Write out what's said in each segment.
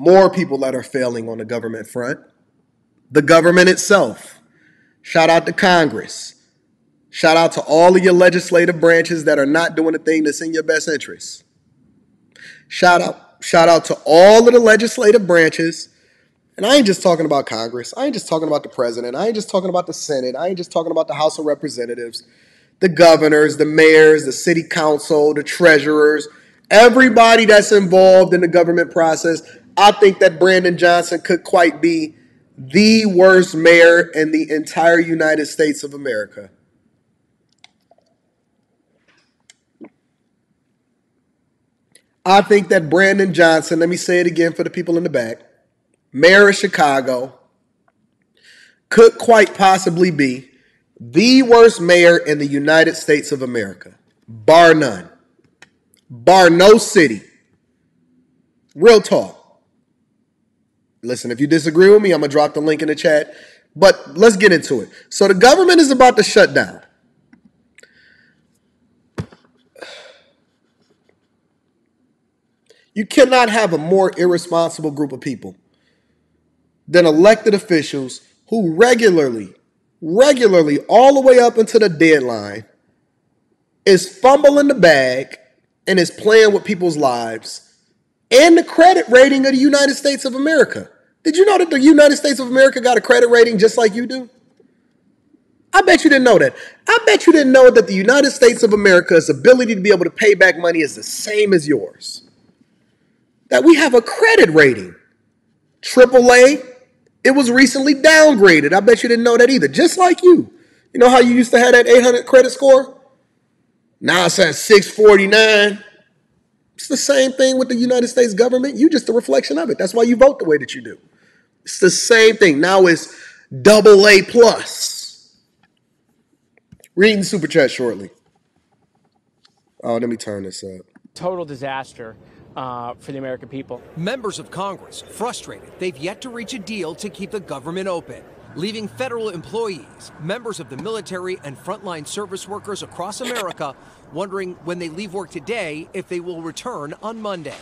more people that are failing on the government front. The government itself. Shout out to Congress. Shout out to all of your legislative branches that are not doing the thing that's in your best interest. Shout out to all of the legislative branches. And I ain't just talking about Congress. I ain't just talking about the president. I ain't just talking about the Senate. I ain't just talking about the House of Representatives, the governors, the mayors, the city council, the treasurers, everybody that's involved in the government process. I think that Brandon Johnson could quite be the worst mayor in the entire United States of America. I think that Brandon Johnson, let me say it again for the people in the back, mayor of Chicago, could quite possibly be the worst mayor in the United States of America, bar none, bar no city. Real talk. Listen, if you disagree with me, I'm going to drop the link in the chat, but let's get into it. So the government is about to shut down. You cannot have a more irresponsible group of people than elected officials who regularly, all the way up until the deadline, is fumbling the bag and is playing with people's lives and the credit rating of the United States of America. Did you know that the United States of America got a credit rating just like you do? I bet you didn't know that. I bet you didn't know that the United States of America's ability to be able to pay back money is the same as yours. That we have a credit rating. AAA, it was recently downgraded. I bet you didn't know that either. Just like you. You know how you used to have that 800 credit score? Now it's at 649. It's the same thing with the United States government. You just a reflection of it. That's why you vote the way that you do. It's the same thing. Now it's AA plus. Reading the super chat shortly. Oh, let me turn this up. Total disaster for the American people. Members of Congress frustrated they've yet to reach a deal to keep the government open, leaving federal employees, members of the military, and frontline service workers across America wondering when they leave work today if they will return on Monday.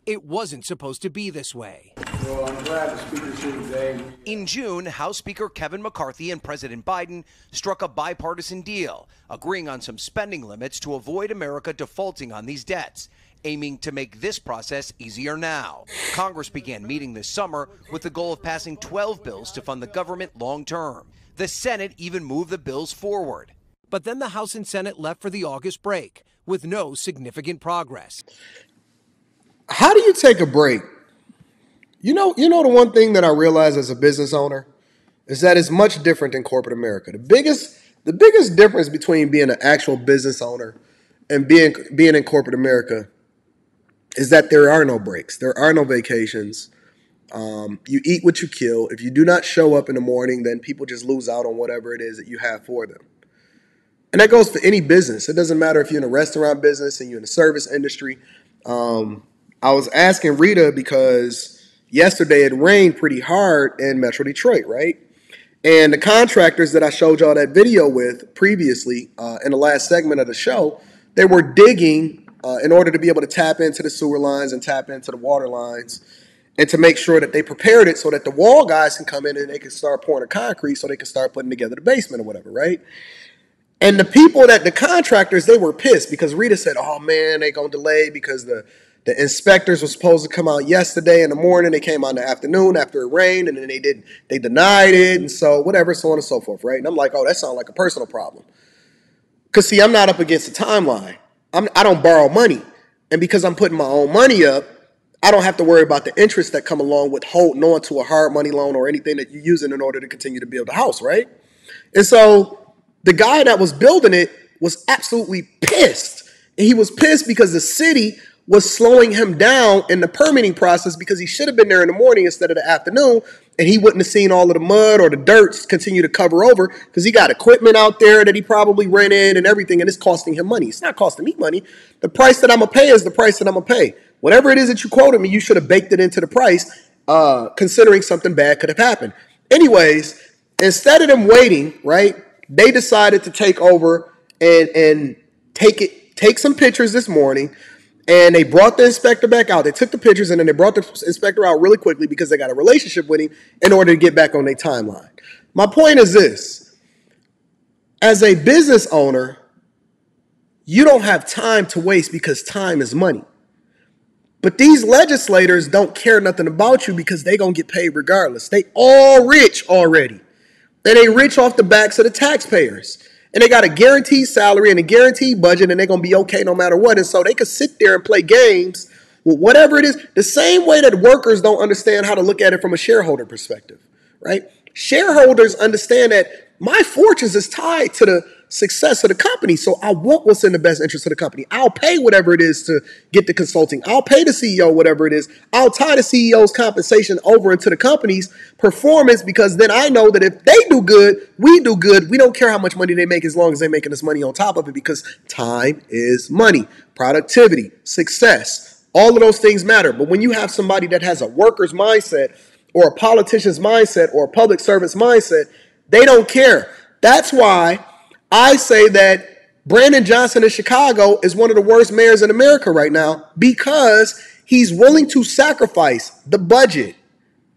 It wasn't supposed to be this way. Well, I'm glad the speaker's here today. In June, House Speaker Kevin McCarthy and President Biden struck a bipartisan deal, agreeing on some spending limits to avoid America defaulting on these debts, aiming to make this process easier now. Congress began meeting this summer with the goal of passing 12 bills to fund the government long term. The Senate even moved the bills forward. But then the House and Senate left for the August break with no significant progress. How do you take a break? You know the one thing that I realize as a business owner is that it's much different than corporate America. The biggest difference between being an actual business owner and being in corporate America is that there are no breaks. There are no vacations. You eat what you kill. If you do not show up in the morning, then people just lose out on whatever it is that you have for them. And that goes for any business. It doesn't matter if you're in a restaurant business and you're in the service industry. I was asking Rita because yesterday it rained pretty hard in Metro Detroit, right? And the contractors that I showed y'all that video with previously in the last segment of the show, they were digging in order to be able to tap into the sewer lines and tap into the water lines and to make sure that they prepared it so that the wall guys can come in and they can start pouring the concrete so they can start putting together the basement or whatever, right? And the contractors, they were pissed because Rita said, oh man, they gonna delay because the inspectors were supposed to come out yesterday in the morning. They came out in the afternoon after it rained, and then they denied it, and so whatever, so on and so forth, right? And I'm like, oh, that sounds like a personal problem. Because, see, I'm not up against the timeline. I don't borrow money. And because I'm putting my own money up, I don't have to worry about the interest that come along with holding on to a hard money loan or anything that you're using in order to continue to build a house, right? And so the guy that was building it was absolutely pissed. And he was pissed because the city was slowing him down in the permitting process because he should have been there in the morning instead of the afternoon, and he wouldn't have seen all of the mud or the dirt continue to cover over because he got equipment out there that he probably rented and everything, and it's costing him money. It's not costing me money. The price that I'm going to pay is the price that I'm going to pay. Whatever it is that you quoted me, you should have baked it into the price, considering something bad could have happened. Anyways, instead of them waiting, right, they decided to take over and take some pictures this morning And they brought the inspector back out. They took the pictures and then they brought the inspector out really quickly because they got a relationship with him in order to get back on their timeline. My point is this. As a business owner, you don't have time to waste because time is money. But these legislators don't care nothing about you because they going to get paid regardless. They all rich already. And they rich off the backs of the taxpayers. And they got a guaranteed salary and a guaranteed budget, and they're going to be okay no matter what. And so they could sit there and play games with whatever it is, the same way that workers don't understand how to look at it from a shareholder perspective, right? Shareholders understand that my fortunes is tied to the success of the company, so I want what's in the best interest of the company. I'll pay whatever it is to get the consulting. I'll pay the CEO whatever it is. I'll tie the CEO's compensation over into the company's performance because then I know that if they do good, we do good. We don't care how much money they make as long as they're making us money on top of it because time is money. Productivity, success, all of those things matter. But when you have somebody that has a worker's mindset or a politician's mindset or a public servant's mindset, they don't care. That's why I say that Brandon Johnson in Chicago is one of the worst mayors in America right now because he's willing to sacrifice the budget,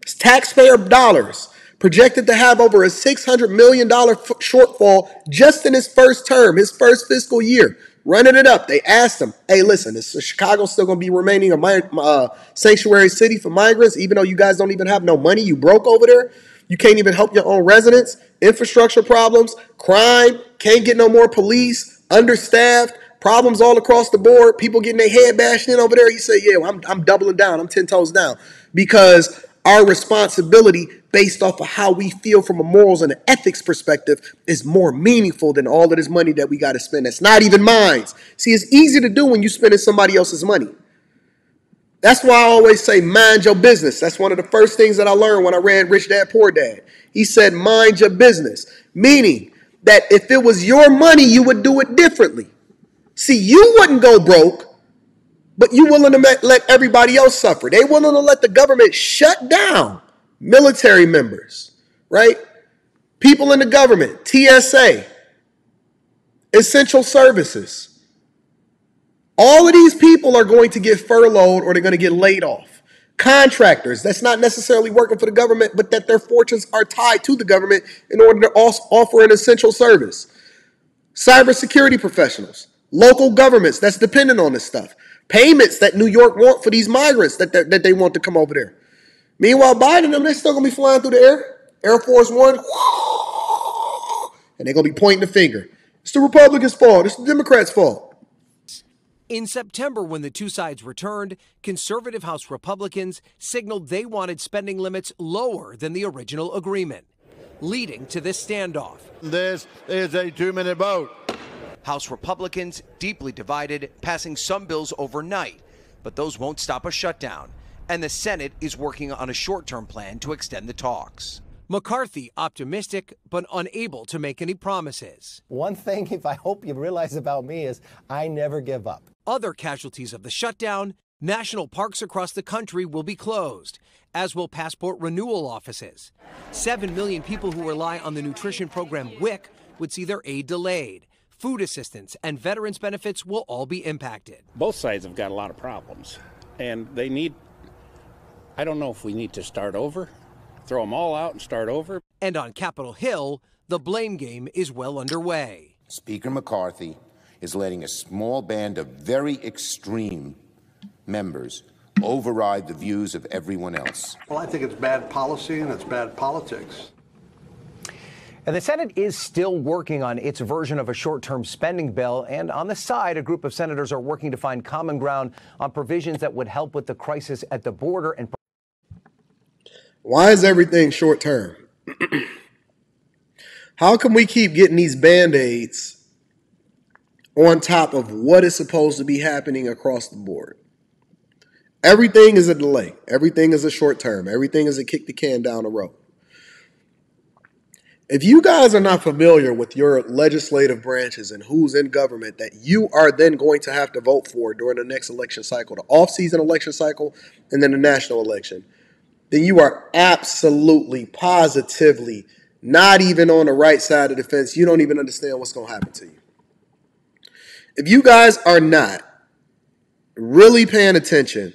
taxpayer dollars, projected to have over a $600 million shortfall just in his first term, his first fiscal year. Running it up, they asked him, hey, listen, is Chicago still going to be remaining a sanctuary city for migrants, even though you guys don't even have no money? You broke over there? You can't even help your own residents, infrastructure problems, crime, can't get no more police, understaffed, problems all across the board, people getting their head bashed in over there. He said, yeah, well, I'm doubling down. I'm 10 toes down because our responsibility based off of how we feel from a morals and an ethics perspective is more meaningful than all of this money that we got to spend. That's not even mine. See, it's easy to do when you're spending somebody else's money. That's why I always say, mind your business. That's one of the first things that I learned when I read Rich Dad, Poor Dad. He said, mind your business, meaning that if it was your money, you would do it differently. See, you wouldn't go broke, but you willing to let everybody else suffer. They willing to let the government shut down military members, right? People in the government, TSA, essential services. All of these people are going to get furloughed or they're going to get laid off. Contractors, that's not necessarily working for the government, but that their fortunes are tied to the government in order to offer an essential service. Cybersecurity professionals, local governments that's dependent on this stuff. Payments that New York want for these migrants that they want to come over there. Meanwhile, Biden and them, they're still going to be flying through the air. Air Force One, and they're going to be pointing the finger. It's the Republicans' fault. It's the Democrats' fault. In September, when the two sides returned, conservative House Republicans signaled they wanted spending limits lower than the original agreement, leading to this standoff. This is a 2-minute vote. House Republicans deeply divided, passing some bills overnight, but those won't stop a shutdown. And the Senate is working on a short-term plan to extend the talks. McCarthy optimistic, but unable to make any promises. One thing, if I hope you realize about me, is I never give up. Other casualties of the shutdown, national parks across the country will be closed, as will passport renewal offices. 7 million people who rely on the nutrition program WIC would see their aid delayed. Food assistance and veterans benefits will all be impacted. Both sides have got a lot of problems, and they need, I don't know if we need to start over, throw them all out and start over. And on Capitol Hill, the blame game is well underway. Speaker McCarthy is letting a small band of very extreme members override the views of everyone else. Well, I think it's bad policy and it's bad politics. And the Senate is still working on its version of a short-term spending bill. And on the side, a group of senators are working to find common ground on provisions that would help with the crisis at the border. And why is everything short-term? How come we keep getting these Band-Aids on top of what is supposed to be happening across the board? Everything is a delay. Everything is a short-term. Everything is a kick the can down the road. If you guys are not familiar with your legislative branches and who's in government that you are then going to have to vote for during the next election cycle, the off-season election cycle, and then the national election, then you are absolutely, positively not even on the right side of the fence. You don't even understand what's going to happen to you. If you guys are not really paying attention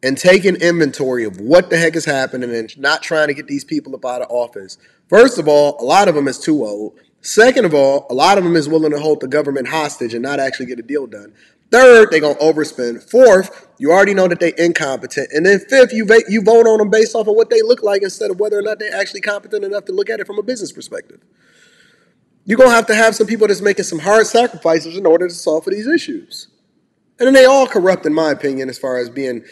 and taking inventory of what the heck is happening and not trying to get these people up out of office. First of all, a lot of them is too old. Second of all, a lot of them is willing to hold the government hostage and not actually get a deal done. Third, they're going to overspend. Fourth, you already know that they're incompetent. And then fifth, you vote on them based off of what they look like instead of whether or not they're actually competent enough to look at it from a business perspective. You're going to have some people that's making some hard sacrifices in order to solve for these issues. And then they all corrupt, in my opinion, as far as being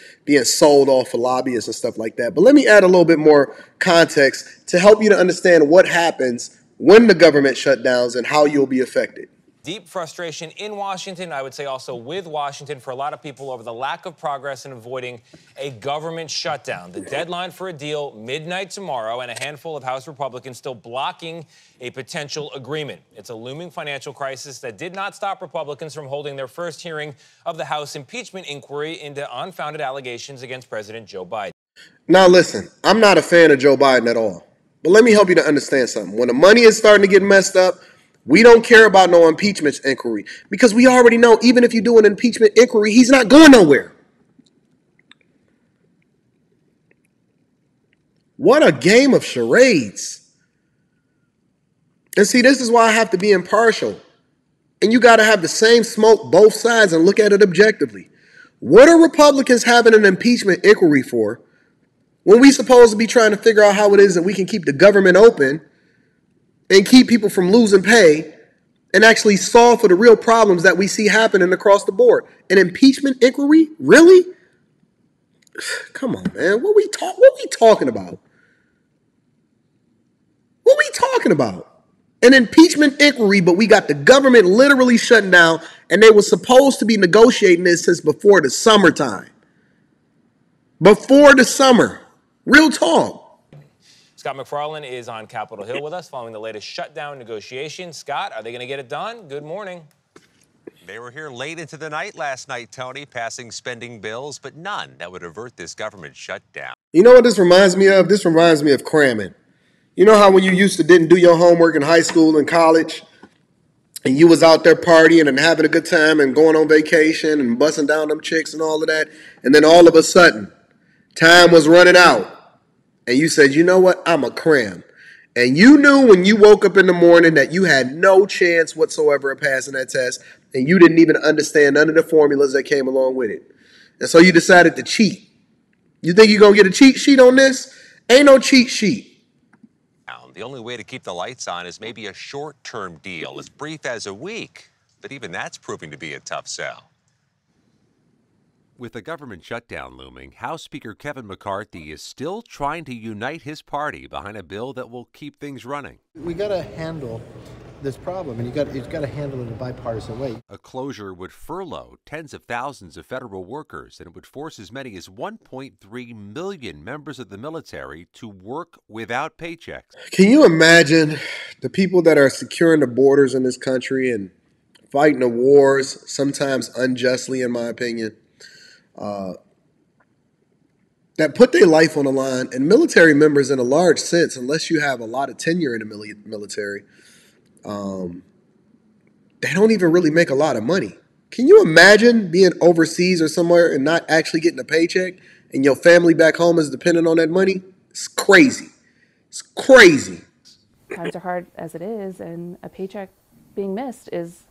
sold off for lobbyists and stuff like that. But let me add a little bit more context to help you to understand what happens when the government shutdowns and how you'll be affected. Deep frustration in Washington, I would say also with Washington, for a lot of people over the lack of progress in avoiding a government shutdown. The deadline for a deal, midnight tomorrow, and a handful of House Republicans still blocking a potential agreement. It's a looming financial crisis that did not stop Republicans from holding their first hearing of the House impeachment inquiry into unfounded allegations against President Joe Biden. Now listen, I'm not a fan of Joe Biden at all. But let me help you to understand something. When the money is starting to get messed up, we don't care about no impeachment inquiry because we already know even if you do an impeachment inquiry, he's not going nowhere. What a game of charades. And see, this is why I have to be impartial. And you got to have the same smoke both sides and look at it objectively. What are Republicans having an impeachment inquiry for when we supposed to be trying to figure out how it is that we can keep the government open and keep people from losing pay and actually solve for the real problems that we see happening across the board? An impeachment inquiry? Really? Come on, man. What we talking about? What we talking about? An impeachment inquiry, but we got the government literally shutting down, and they were supposed to be negotiating this since before the summertime. Before the summer. Real talk. Scott McFarlane is on Capitol Hill with us following the latest shutdown negotiations. Scott, are they going to get it done? Good morning. They were here late into the night last night, Tony, passing spending bills, but none that would avert this government shutdown. You know what this reminds me of? This reminds me of cramming. You know how when you used to didn't do your homework in high school and college, and you was out there partying and having a good time and going on vacation and busting down them chicks and all of that, and then all of a sudden, time was running out. And you said, you know what, I'm a cram. And you knew when you woke up in the morning that you had no chance whatsoever of passing that test, and you didn't even understand none of the formulas that came along with it. And so you decided to cheat. You think you're going to get a cheat sheet on this? Ain't no cheat sheet. The only way to keep the lights on is maybe a short-term deal, as brief as a week. But even that's proving to be a tough sell. With the government shutdown looming, House Speaker Kevin McCarthy is still trying to unite his party behind a bill that will keep things running. We got to handle this problem, and you've got to handle it in a bipartisan way. A closure would furlough tens of thousands of federal workers, and it would force as many as 1.3 million members of the military to work without paychecks. Can you imagine the people that are securing the borders in this country and fighting the wars, sometimes unjustly, in my opinion, that put their life on the line, and military members in a large sense, unless you have a lot of tenure in the military, they don't even really make a lot of money. Can you imagine being overseas or somewhere and not actually getting a paycheck and your family back home is dependent on that money? It's crazy. It's crazy. Times are hard as it is, and a paycheck being missed is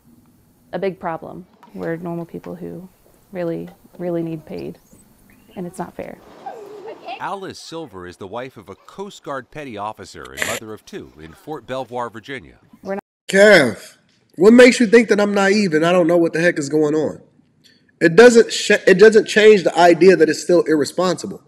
a big problem. We're normal people who really need paid, and it's not fair. Alice Silver is the wife of a Coast Guard petty officer and mother of two in Fort Belvoir, Virginia. Kev, what makes you think that I'm naive and I don't know what the heck is going on? It doesn't change the idea that it's still irresponsible.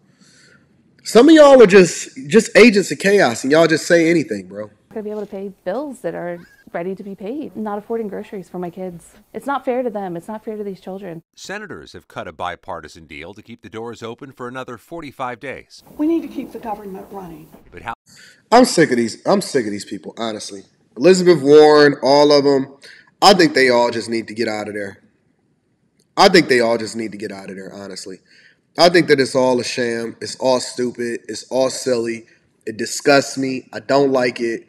Some of y'all are just agents of chaos, and y'all just say anything, bro. I'm going to be able to pay bills that are ready to be paid. Not affording groceries for my kids. It's not fair to them. It's not fair to these children. Senators have cut a bipartisan deal to keep the doors open for another 45 days. We need to keep the government running. But how? I'm sick of these people, honestly. Elizabeth Warren, all of them. I think they all just need to get out of there. Honestly. I think that it's all a sham. It's all stupid. It's all silly. It disgusts me. I don't like it.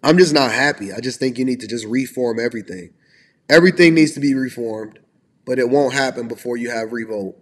I'm just not happy. I just think you need to just reform everything. Everything needs to be reformed. but it won't happen before you have revolt.